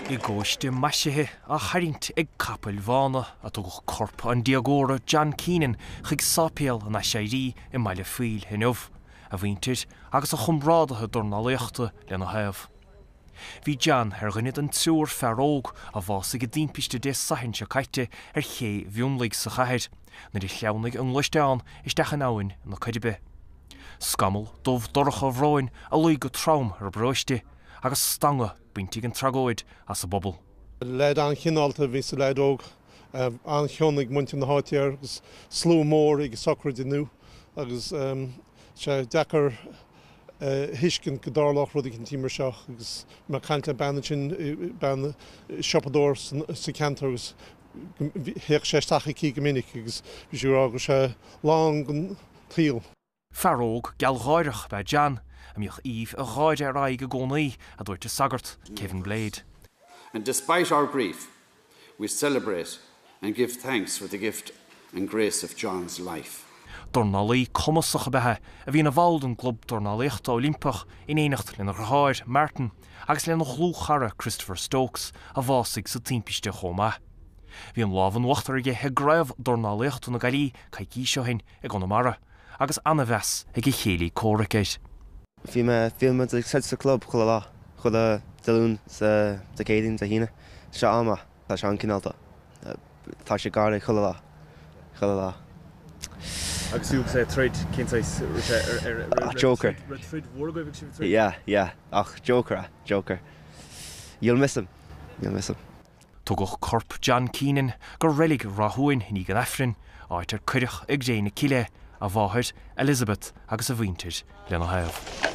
I ggóiste maisithe a chairint ag capel bhána a tugach corp an diagóra John Keenan chuig sápéal na séirí I maiile fuil hinmh, a bhaintir agus a chumrádathe dornálaíochta lena haamh. Bhí John ar ghuinead an túr fearóg a bhása go dtímpiste dé sahin se caite ar ché bhiúnlaigh sa chaid, na dí cheannaigh an luisteán isteach an áin na cuidibe. Scamal dómh dorcha bhráin a luigh go traum ar bróiste, agus stanga bíntigh an tragóid as a bobbal. Leid an chinálta bhí sa leidóg, an cheannaigh muintir na háitiar agus slú mór ag sochraid inniu, agus sé dechar hiiscin go dornálaí rud an tímar seach, agus mar cainte banna sin ban siopadóir sa cantar agus héach sé stacha cí go minic agus bhí siúr agus sé lán an tríal. Fearóg geallgháireach bei John, a mioch Eve a gháide ar aig go gcónaí a dúirte sagart Kevin Blade. And despite our grief, we celebrate and give thanks for the gift and grace of John's life. Dornálaí comasacha bethe a bhí na bháil an club dornálaíochta Olympach in éineacht lena Ghair Martin agus lena chlúchara Christopher Stokes a bhásaigh sa timpiste chomá. Bhí an lábhan uachtar ige he greibh dornálaíochta na Gaillimh caiicí seohin ag Conamara agus anna bheas ag I chéalaí córacéid. Bhí me filmad ag sa club chula lá, chula dalún sa céadainn sa híine. Se ama tá John Keenan tá sé gáda chula lá. Agus you'd say trade kintais Joker. Yeah. Ach, Joker. You'll miss him. Tugach corp John Keenan gur rélig rathúin ní gan efrin áitar cuireach ag déine cile a bháthir Elizabeth agus a bhaintir lena haamh.